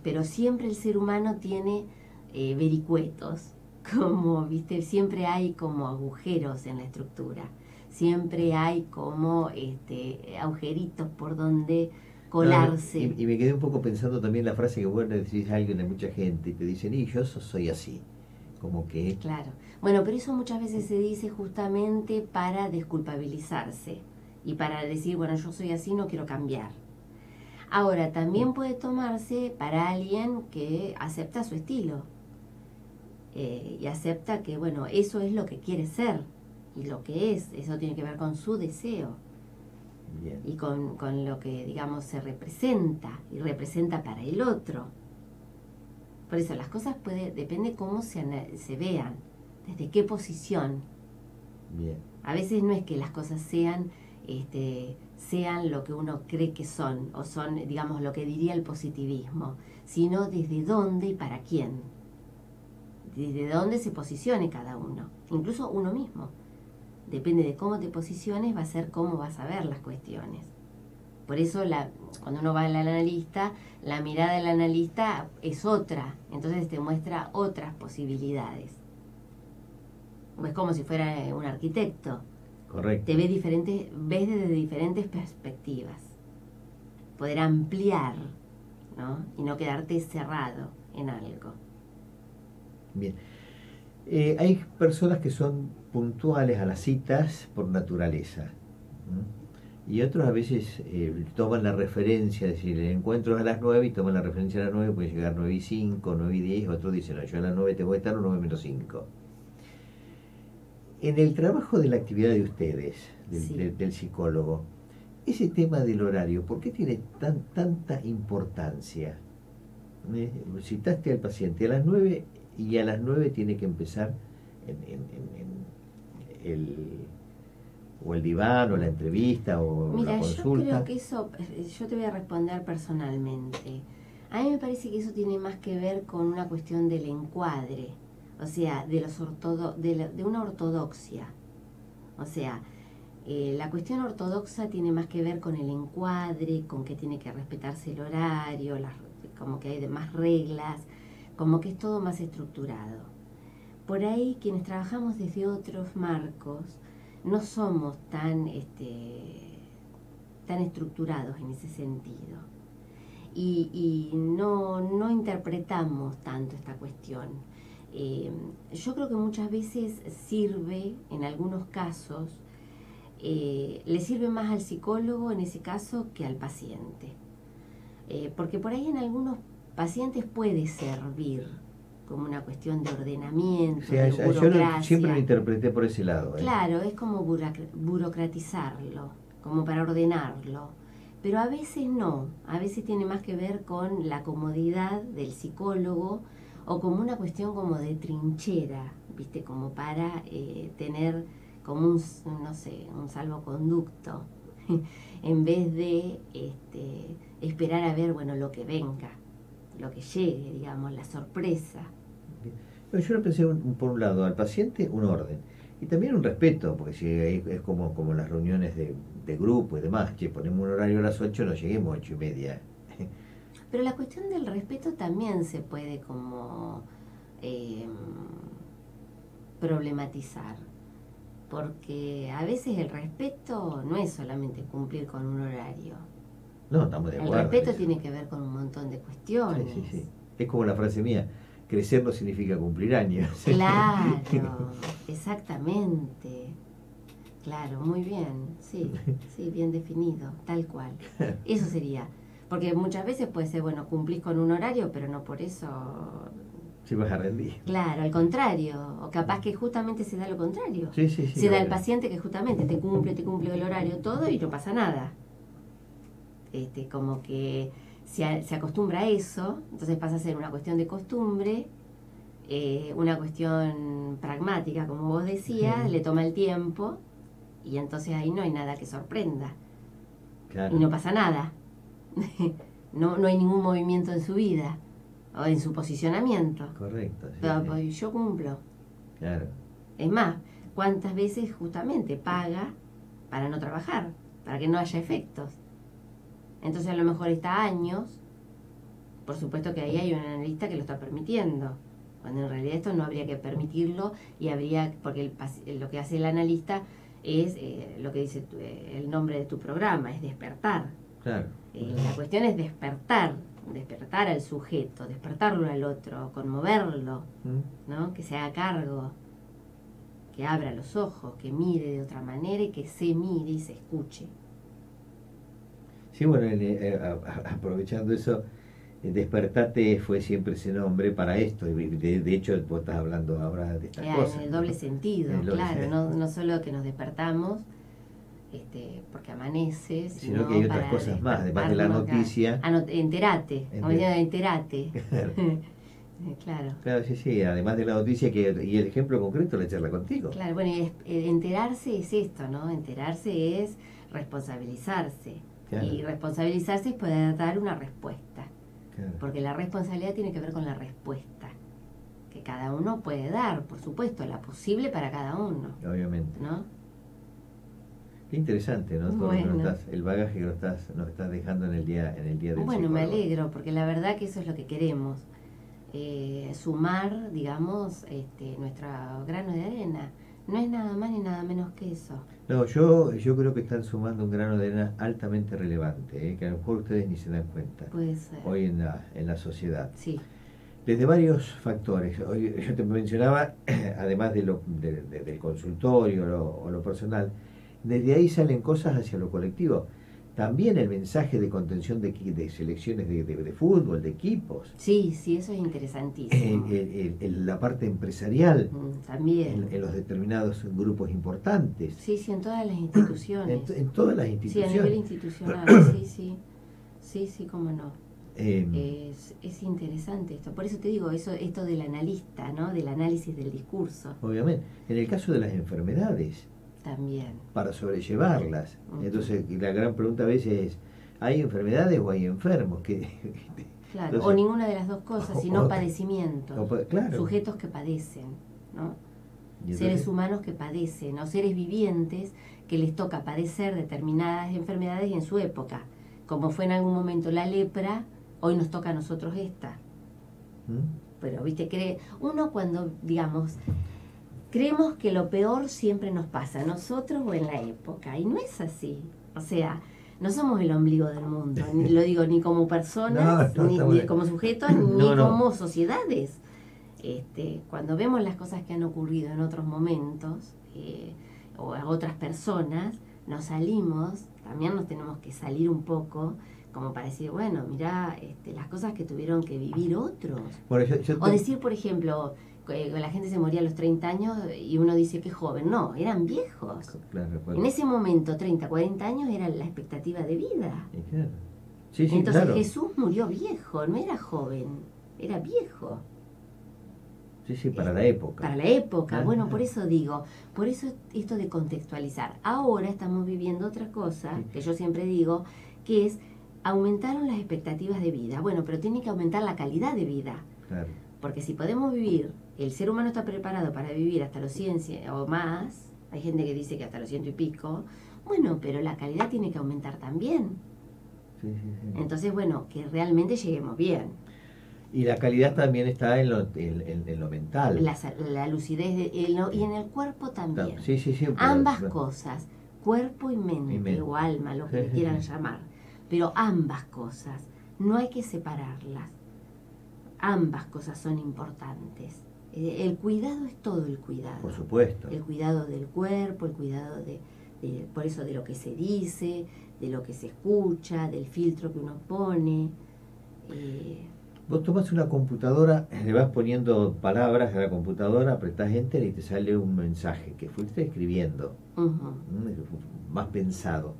pero siempre el ser humano tiene vericuetos, como, viste, siempre hay como agujeros en la estructura. Siempre hay como agujeritos por donde colarse. Y me quedé un poco pensando también la frase que vos le decís a alguien, de mucha gente, y te dicen, y yo soy así. Como que... Claro. Bueno, pero eso muchas veces se dice justamente para desculpabilizarse y para decir, bueno, yo soy así, no quiero cambiar. Ahora, también puede tomarse para alguien que acepta su estilo y acepta que, bueno, eso es lo que quiere ser y lo que es. Eso tiene que ver con su deseo. Bien. Y con lo que, digamos, se representa y representa para el otro. Por eso las cosas depende cómo se vean, desde qué posición. Bien. A veces no es que las cosas sean lo que uno cree que son, o son, digamos, lo que diría el positivismo, sino desde dónde y para quién. Desde dónde se posicione cada uno, incluso uno mismo. Depende de cómo te posiciones, va a ser cómo vas a ver las cuestiones. Por eso cuando uno va al analista, la mirada del analista es otra, entonces te muestra otras posibilidades. Es como si fuera un arquitecto. Correcto. Te ves desde diferentes perspectivas. Poder ampliar, ¿no? Y no quedarte cerrado en algo. Bien. Hay personas que son puntuales a las citas por naturaleza. Y otros a veces toman la referencia, es decir, el encuentro es a las 9 y toman la referencia a las 9, pueden llegar 9 y 5, 9 y 10, otros dicen, no, yo a las 9 tengo que estar o 9 menos 5. En el trabajo de la actividad de ustedes, del psicólogo, ese tema del horario, ¿por qué tiene tanta importancia? Citaste al paciente a las 9 y a las 9 tiene que empezar el diván o la entrevista o la consulta. Yo creo que eso, yo te voy a responder personalmente. A mí me parece que eso tiene más que ver con una cuestión del encuadre, o sea, de una ortodoxia. O sea, la cuestión ortodoxa tiene más que ver con el encuadre, con que tiene que respetarse el horario, como que hay más reglas, como que es todo más estructurado. Por ahí, quienes trabajamos desde otros marcos, no somos tan estructurados en ese sentido. Y no interpretamos tanto esta cuestión. Yo creo que muchas veces sirve, en algunos casos, le sirve más al psicólogo en ese caso que al paciente. Porque por ahí en algunos pacientes puede servir como una cuestión de ordenamiento, sí, de burocracia. Yo siempre lo interpreté por ese lado. Claro, es como burocratizarlo, como para ordenarlo. Pero a veces no, a veces tiene más que ver con la comodidad del psicólogo o como una cuestión como de trinchera, ¿viste? Como para tener como un, no sé, un salvoconducto, en vez de esperar a ver, bueno, lo que venga, lo que llegue, digamos, la sorpresa. Yo lo pensé por un lado, al paciente un orden y también un respeto, porque si es como las reuniones de grupo y demás, que ponemos un horario a las 8, no lleguemos a 8:30. Pero la cuestión del respeto también se puede como problematizar, porque a veces el respeto no es solamente cumplir con un horario. No, estamos de acuerdo. El respeto tiene que ver con un montón de cuestiones. Sí, sí, sí. Es como la frase mía, crecer no significa cumplir años. Claro, exactamente. Claro, muy bien, sí, bien definido, tal cual. Eso sería, porque muchas veces puede ser, bueno, cumplís con un horario, pero no por eso... Si vas a rendir. Claro, al contrario, o capaz que justamente se da lo contrario. Sí, se da el paciente que justamente te cumple el horario todo y no pasa nada. Como que se acostumbra a eso, entonces pasa a ser una cuestión de costumbre, una cuestión pragmática, como vos decías, le toma el tiempo y entonces ahí no hay nada que sorprenda. Claro. Y no pasa nada. no hay ningún movimiento en su vida o en su posicionamiento. Correcto. Sí, pero pues yo cumplo. Claro. Es más, ¿cuántas veces justamente paga para no trabajar? Para que no haya efectos. Entonces a lo mejor está años, por supuesto que ahí hay un analista que lo está permitiendo, cuando en realidad esto no habría que permitirlo y habría, porque lo que hace el analista es lo que dice el nombre de tu programa, es despertar. Claro. La cuestión es despertar al sujeto, despertarlo al otro, conmoverlo, ¿no? Que se haga cargo, que abra los ojos, que mire de otra manera y que se mire y se escuche. Sí, bueno, aprovechando eso, Despertate fue siempre ese nombre para esto. De hecho, vos estás hablando ahora de estas cosas. En el doble sentido, claro. No solo que nos despertamos porque amanece, sino que hay otras cosas más, además de la noticia. Enterate, como decía, enterate. Claro. Claro, sí, además de la noticia y el ejemplo concreto, la charla contigo. Claro, bueno, y enterarse es esto, ¿no? Enterarse es responsabilizarse. Claro. Y responsabilizarse es poder dar una respuesta. Claro. Porque la responsabilidad tiene que ver con la respuesta que cada uno puede dar, por supuesto, la posible para cada uno. Obviamente. ¿No? Qué interesante, ¿no? Todo bueno. el bagaje que nos estás dejando en el día del Bueno, psicólogo. Me alegro, porque la verdad que eso es lo que queremos. Sumar, digamos, nuestro grano de arena. No es nada más ni nada menos que eso. No, yo creo que están sumando un grano de arena altamente relevante, que a lo mejor ustedes ni se dan cuenta. Puede ser. Hoy en la sociedad. Sí. Desde varios factores. Hoy, yo te mencionaba, además del consultorio o lo personal, desde ahí salen cosas hacia lo colectivo. También el mensaje de contención de selecciones de fútbol, de equipos. Sí, eso es interesantísimo. La parte empresarial. También. En los determinados grupos importantes. Sí, en todas las instituciones. En todas las instituciones. Sí, a nivel institucional, sí, cómo no. Es interesante esto. Por eso te digo, esto del analista, ¿no? Del análisis del discurso. Obviamente. En el caso de las enfermedades. También. Para sobrellevarlas. Entonces, la gran pregunta a veces es, ¿hay enfermedades o hay enfermos? Claro, entonces, o ninguna de las dos cosas, sino padecimientos. Claro. Sujetos que padecen, ¿no? Entonces, seres humanos que padecen, o seres vivientes que les toca padecer determinadas enfermedades en su época. Como fue en algún momento la lepra, hoy nos toca a nosotros esta. Pero, viste, uno cuando, digamos, creemos que lo peor siempre nos pasa a nosotros o en la época, y no es así. O sea, no somos el ombligo del mundo, lo digo ni como personas, ni como sujetos, ni como sociedades. Cuando vemos las cosas que han ocurrido en otros momentos, o a otras personas, nos salimos, también nos tenemos que salir un poco como para decir, bueno, mirá las cosas que tuvieron que vivir otros. Bueno, o decir, por ejemplo, la gente se moría a los 30 años y uno dice que es joven. No, eran viejos. Claro, en ese momento, 30, 40 años era la expectativa de vida. Claro. Sí, entonces claro. Jesús murió viejo, no era joven, era viejo. Sí, para la época. Para la época, bueno, por eso digo, por eso esto de contextualizar. Ahora estamos viviendo otra cosa, que yo siempre digo, que es, aumentaron las expectativas de vida. Bueno, pero tiene que aumentar la calidad de vida. Claro. Porque si podemos vivir, el ser humano está preparado para vivir hasta los 100 o más, hay gente que dice que hasta los 100 y pico, bueno, pero la calidad tiene que aumentar también. Sí. Entonces, bueno, que realmente lleguemos bien. Y la calidad también está en lo mental. La lucidez y en el cuerpo también. Sí. Ambas cosas, cuerpo y mente, o alma, lo que le quieran llamar. Pero ambas cosas, no hay que separarlas. Ambas cosas son importantes. El cuidado es todo el cuidado. Por supuesto. El cuidado del cuerpo, el cuidado por eso de lo que se dice, de lo que se escucha, del filtro que uno pone. Vos tomás una computadora, le vas poniendo palabras a la computadora, apretás Enter y te sale un mensaje que fuiste escribiendo, más pensado.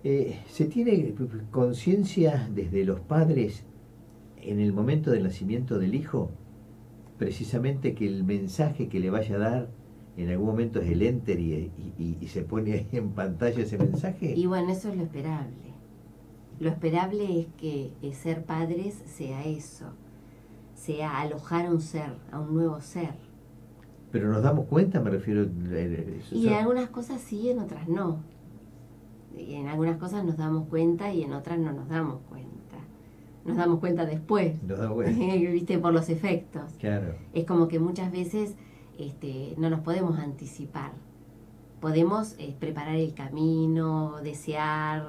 ¿Se tiene conciencia desde los padres en el momento del nacimiento del hijo, precisamente que el mensaje que le vaya a dar en algún momento es el Enter y se pone ahí en pantalla ese mensaje? Y bueno, eso es lo esperable. Lo esperable es que ser padres sea eso, sea alojar a un ser, a un nuevo ser. Pero nos damos cuenta, me refiero... Y en algunas cosas sí, en otras no. Y en algunas cosas nos damos cuenta y en otras no nos damos cuenta. Nos damos cuenta después. Nos damos cuenta. ¿Viste? Por los efectos. Claro. Es como que muchas veces no nos podemos anticipar. Podemos preparar el camino, desear...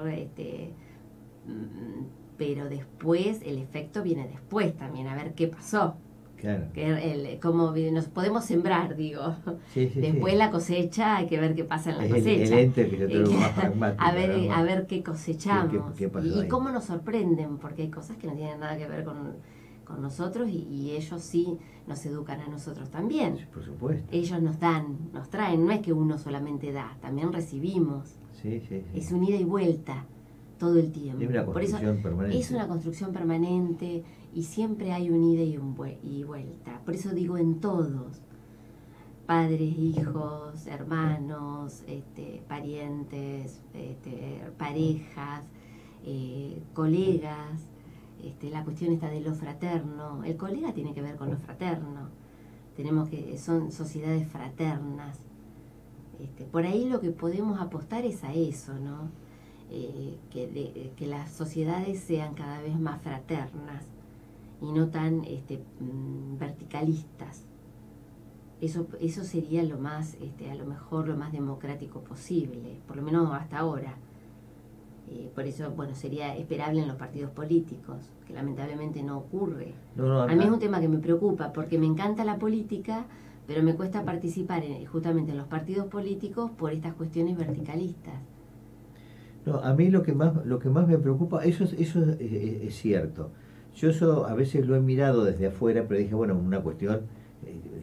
pero después, el efecto viene después también, a ver qué pasó. Claro. Cómo nos podemos sembrar, digo. Sí, después la cosecha, hay que ver qué pasa en la cosecha. El ente que yo tengo más pragmático. A ver qué cosechamos. ¿Qué y cómo nos sorprenden, porque hay cosas que no tienen nada que ver con nosotros y ellos sí nos educan a nosotros también. Sí, por supuesto. Ellos nos dan, nos traen, no es que uno solamente da, también recibimos. Sí. Es un ida y vuelta todo el tiempo. Es una construcción permanente. Es una construcción permanente y siempre hay un ida y vuelta. Por eso digo en todos, padres, hijos, hermanos, parientes, parejas, colegas, la cuestión está de lo fraterno. El colega tiene que ver con lo fraterno. Son sociedades fraternas. Por ahí lo que podemos apostar es a eso, ¿no? Que las sociedades sean cada vez más fraternas y no tan verticalistas. Eso sería lo más, a lo mejor lo más democrático posible, por lo menos hasta ahora. Por eso, bueno, sería esperable en los partidos políticos, que lamentablemente no ocurre. A mí es un tema que me preocupa, porque me encanta la política, pero me cuesta participar justamente en los partidos políticos por estas cuestiones verticalistas. No, a mí lo que más me preocupa, eso es cierto. Yo eso a veces lo he mirado desde afuera, pero dije, bueno, una cuestión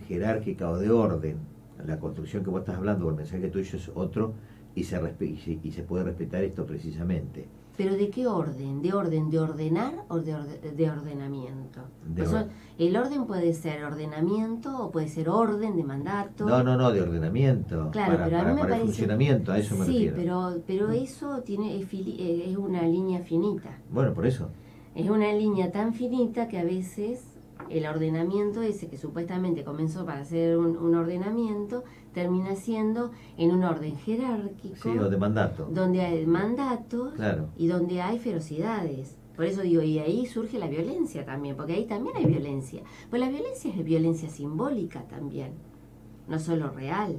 jerárquica o de orden. La construcción que vos estás hablando, o el mensaje tuyo es otro, y se puede respetar esto precisamente. ¿Pero de qué orden? ¿De ordenar o de ordenamiento? El orden puede ser ordenamiento o puede ser orden de mandato. No, de ordenamiento. Claro, pero a mí me parece... el funcionamiento, a eso me refiero. Sí, pero eso es una línea finita. Bueno, por eso. Es una línea tan finita que a veces el ordenamiento ese que supuestamente comenzó para ser un ordenamiento termina siendo en un orden jerárquico. Sí, o de mandato. Donde hay mandatos, claro, y donde hay ferocidades. Por eso digo, y ahí surge la violencia también, porque ahí también hay violencia. Pues la violencia es violencia simbólica también, no solo real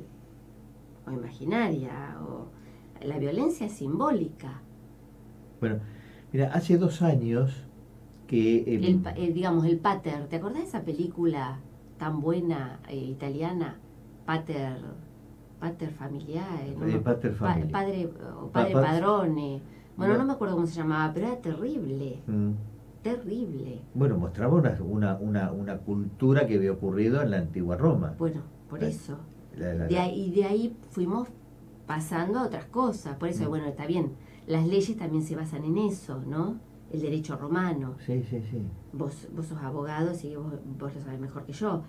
o imaginaria. La violencia es simbólica. Bueno, mira, hace 2 años que... digamos, el Pater, ¿te acordás de esa película tan buena italiana? Pater familiare, ¿no? Pater Familia. Padre Padrone. Bueno, no me acuerdo cómo se llamaba, pero era terrible. Terrible. Bueno, mostraba una cultura que había ocurrido en la antigua Roma. Bueno, por eso. De ahí fuimos pasando a otras cosas. Por eso, bueno, está bien. Las leyes también se basan en eso, ¿no? El derecho romano. Sí. Vos sos abogado, así que vos lo sabés mejor que yo.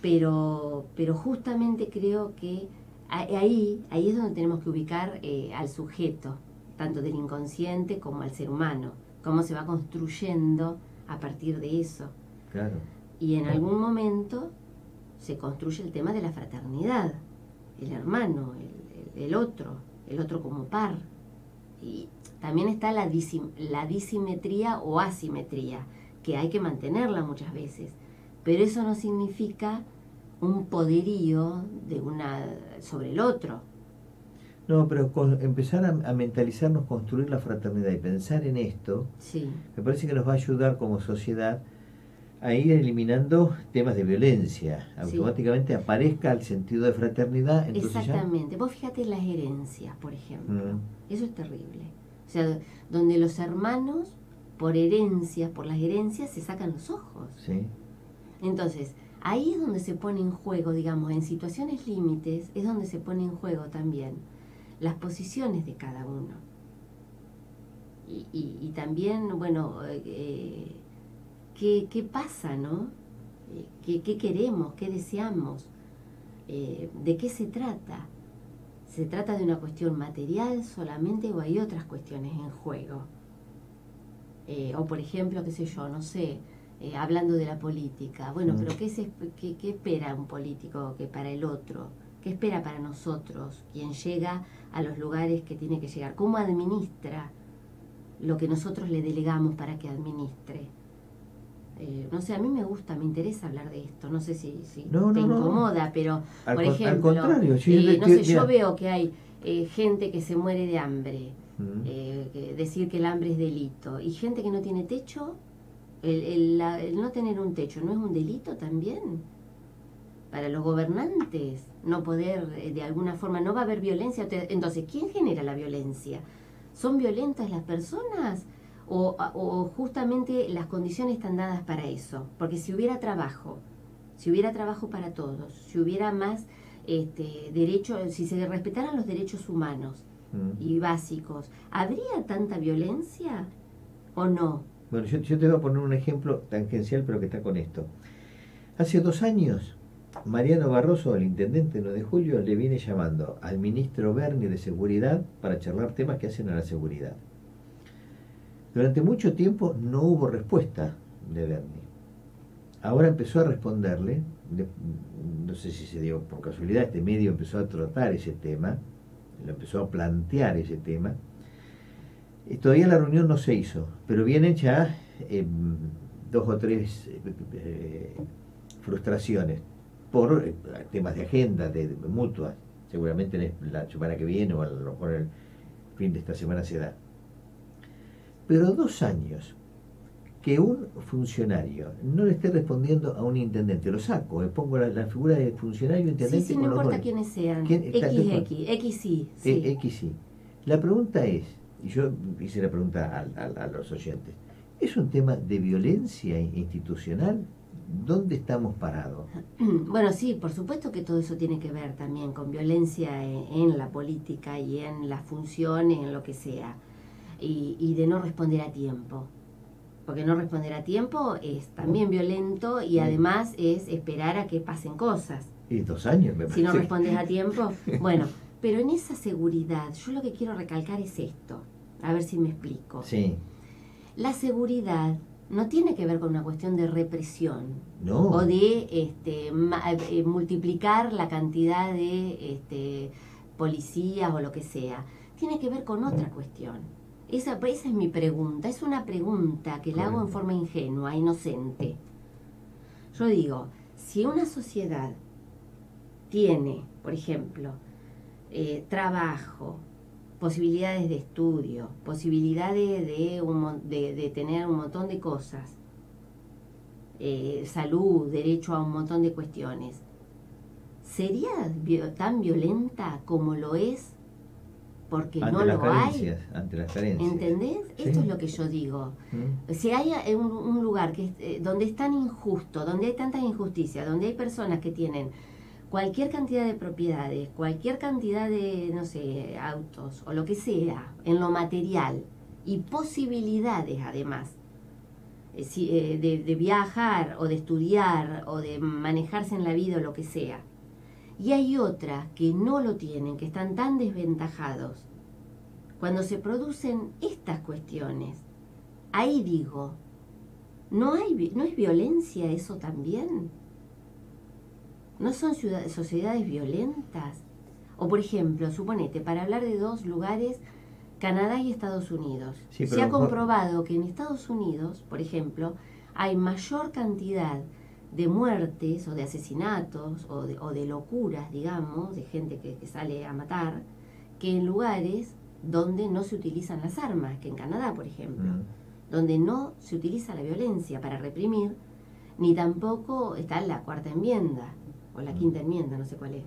Pero justamente creo que ahí es donde tenemos que ubicar al sujeto, tanto del inconsciente como al ser humano, cómo se va construyendo a partir de eso. Claro. Y en algún momento se construye el tema de la fraternidad, el hermano, el otro como par. Y también está la disimetría o asimetría, que hay que mantenerla muchas veces, pero eso no significa un poderío sobre el otro. No, pero empezar a mentalizarnos, construir la fraternidad y pensar en esto, sí, me parece que nos va a ayudar como sociedad a ir eliminando temas de violencia. Automáticamente aparezca el sentido de fraternidad. Entonces exactamente. Vos fíjate las herencias, por ejemplo. Eso es terrible. O sea, donde los hermanos, por las herencias, se sacan los ojos. Sí. Entonces, ahí es donde se pone en juego, digamos, en situaciones límites, es donde se pone en juego también las posiciones de cada uno. Y también, bueno, ¿qué pasa, no? ¿Qué queremos? ¿Qué deseamos? ¿De qué se trata? ¿Se trata de una cuestión material solamente o hay otras cuestiones en juego? O por ejemplo, qué sé yo, no sé, hablando de la política. Bueno, pero ¿qué espera un político que para el otro? ¿Qué espera para nosotros? Quien llega a los lugares que tiene que llegar. ¿Cómo administra lo que nosotros le delegamos para que administre? No sé, a mí me interesa hablar de esto. No sé si te incomoda, pero, por ejemplo, al contrario, yo veo que hay gente que se muere de hambre. Decir que el hambre es delito. Y gente que no tiene techo. El no tener un techo, ¿no es un delito también? Para los gobernantes, no poder, de alguna forma, no va a haber violencia. Entonces, ¿quién genera la violencia? ¿Son violentas las personas? ¿O justamente las condiciones están dadas para eso? Porque si hubiera trabajo para todos, si hubiera más derecho, si se respetaran los derechos humanos y básicos, ¿habría tanta violencia o no? Bueno, yo te voy a poner un ejemplo tangencial, pero que está con esto. Hace 2 años, Mariano Barroso, el intendente 9 de julio, le viene llamando al ministro Berni de Seguridad para charlar temas que hacen a la seguridad. Durante mucho tiempo no hubo respuesta de Berni. Ahora empezó a responderle, no sé si se dio por casualidad, este medio empezó a tratar ese tema, lo empezó a plantear ese tema. Todavía la reunión no se hizo, pero vienen ya 2 o 3 frustraciones por temas de agenda, de mutua. Seguramente la semana que viene o a lo mejor el fin de esta semana se da. Pero 2 años que un funcionario no le esté respondiendo a un intendente, lo saco, pongo la figura de funcionario intendente. Sí, no importa quiénes sean. X sí. La pregunta es, y yo hice la pregunta a los oyentes, ¿es un tema de violencia institucional? ¿Dónde estamos parados? Bueno, sí, por supuesto que todo eso tiene que ver también con violencia en la política y en las funciones, en lo que sea, y de no responder a tiempo. Porque no responder a tiempo es también violento y además es esperar a que pasen cosas. Y 2 años, me parece. Si no respondes a tiempo, bueno, pero en esa seguridad, yo lo que quiero recalcar es esto, a ver si me explico. Sí. La seguridad no tiene que ver con una cuestión de represión, no, o de multiplicar la cantidad de policías o lo que sea. Tiene que ver con otra cuestión. Esa es mi pregunta. Es una pregunta que la hago en forma ingenua, inocente. Yo digo, si una sociedad tiene, por ejemplo, trabajo, posibilidades de estudio, posibilidades de tener un montón de cosas, salud, derecho a un montón de cuestiones, ¿sería tan violenta como lo es porque ante no las lo carencias, hay. Ante las carencias. ¿Entendés? ¿Sí? Esto es lo que yo digo. Si hay un lugar donde es tan injusto, donde hay tantas injusticias, donde hay personas que tienen cualquier cantidad de propiedades, cualquier cantidad de, no sé, autos o lo que sea, en lo material, y posibilidades además, de viajar o de estudiar o de manejarse en la vida o lo que sea. Y hay otras que no lo tienen, que están tan desventajados. Cuando se producen estas cuestiones, ahí digo, ¿no es violencia eso también? ¿No son sociedades violentas? O por ejemplo, suponete, para hablar de dos lugares, Canadá y Estados Unidos. Sí, se ha comprobado que en Estados Unidos, por ejemplo, hay mayor cantidad de muertes o de asesinatos o de locuras, digamos, de gente que sale a matar, que en lugares donde no se utilizan las armas, que en Canadá, por ejemplo, donde no se utiliza la violencia para reprimir, ni tampoco está la cuarta enmienda, o la quinta enmienda, no sé cuál es.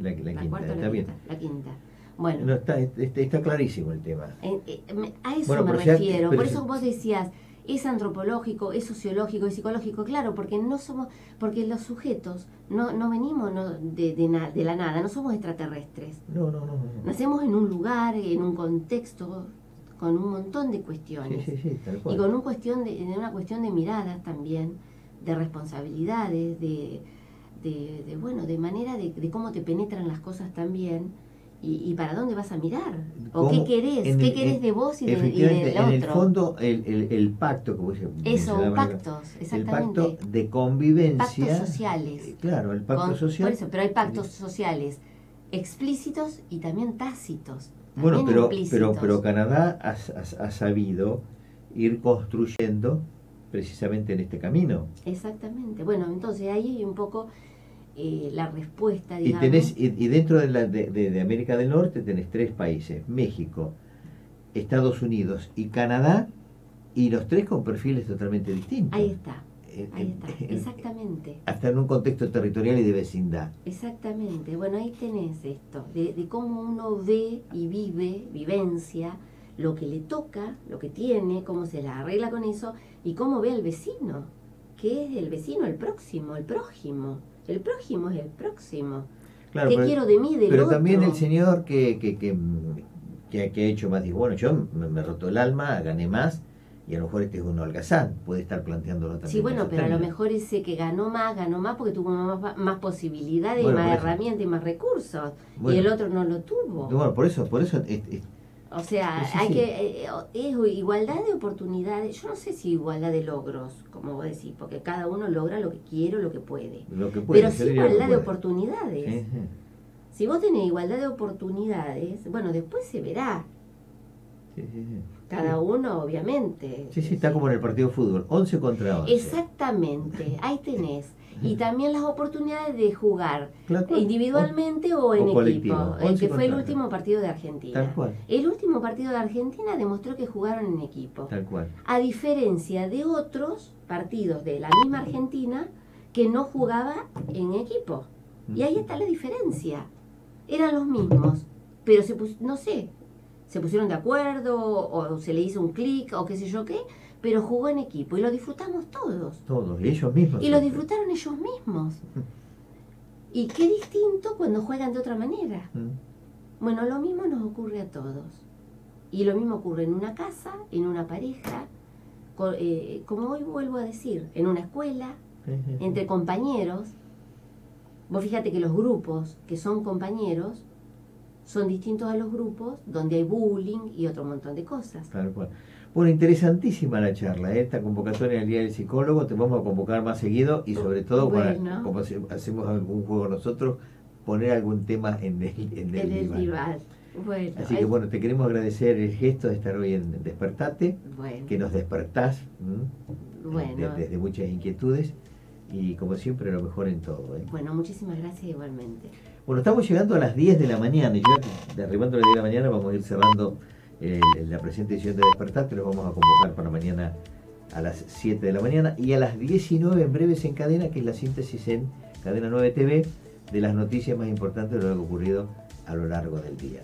La quinta, cuarta está bien. La quinta. Bueno, no, está clarísimo el tema. A eso me refiero. Por eso vos decías, es antropológico, es sociológico, es psicológico. Claro, porque porque los sujetos no venimos de la nada, no somos extraterrestres. No. Nacemos en un lugar, en un contexto, con un montón de cuestiones. Sí, tal cual. Y con una cuestión de miradas también, de responsabilidades, de manera de cómo te penetran las cosas también. ¿Y para dónde vas a mirar? ¿O qué querés? ¿Qué querés de vos y del otro? En el fondo, el pacto, como se eso, pactos, exactamente. El pacto de convivencia. Pactos sociales. Claro, el pacto social. Por eso, pero hay pactos sociales explícitos y también tácitos. Bueno, pero Canadá ha sabido ir construyendo precisamente en este camino. Exactamente. Bueno, entonces ahí hay un poco... la respuesta, digamos. Y dentro de América del Norte tenés 3 países, México, Estados Unidos y Canadá, y los 3 con perfiles totalmente distintos. Ahí está, exactamente. Hasta en un contexto territorial y de vecindad. Exactamente, bueno, ahí tenés esto, de cómo uno ve y vivencia lo que le toca, lo que tiene, cómo se la arregla con eso, y cómo ve al vecino, que es el vecino, el próximo, el prójimo. El prójimo es el próximo. Claro, ¿qué quiero de mí, del pero otro? También el señor que ha hecho más, dijo, bueno, yo me roto el alma, gané más, y a lo mejor este es un holgazán, puede estar planteándolo también. Sí, bueno, pero a lo mejor ese que ganó más porque tuvo más posibilidades, más herramientas y más recursos, y el otro no lo tuvo. Bueno, por eso o sea, es igualdad de oportunidades. Yo no sé si igualdad de logros, como vos decís, porque cada uno logra lo que quiere o lo que puede. Pero sí igualdad de oportunidades. Sí. Si vos tenés igualdad de oportunidades, bueno, después se verá. Sí. Cada uno, obviamente. Sí, está como en el partido de fútbol, 11 contra 11. Exactamente, ahí tenés. Y también las oportunidades de jugar individualmente o en equipo, que fue el último partido de Argentina. Tal cual. El último partido de Argentina demostró que jugaron en equipo. Tal cual. A diferencia de otros partidos de la misma Argentina que no jugaba en equipo. Y ahí está la diferencia. Eran los mismos, pero se pusieron de acuerdo o se le hizo un clic o qué sé yo qué, pero jugó en equipo y lo disfrutamos todos. Todos, y ellos mismos. Y lo disfrutaron ellos mismos. Y qué distinto cuando juegan de otra manera. Bueno, lo mismo nos ocurre a todos. Y lo mismo ocurre en una casa, en una pareja, como hoy vuelvo a decir, en una escuela, entre compañeros. Vos fíjate que los grupos que son compañeros son distintos a los grupos donde hay bullying y otro montón de cosas. Tal cual. Bueno, interesantísima la charla, esta convocatoria del Día del Psicólogo, te vamos a convocar más seguido y sobre todo, como hacemos algún juego nosotros, poner algún tema en el Dival. Bueno, así que bueno, te queremos agradecer el gesto de estar hoy en Despertate, que nos despertás desde muchas inquietudes y como siempre lo mejor en todo. Bueno, muchísimas gracias igualmente. Bueno, estamos llegando a las 10 de la mañana y ya arribando a las 10 de la mañana vamos a ir cerrando la presente edición de Despertar, que los vamos a convocar para mañana a las 7 de la mañana y a las 19 en breve se encadena, que es la síntesis en Cadena 9 TV de las noticias más importantes de lo que ha ocurrido a lo largo del día.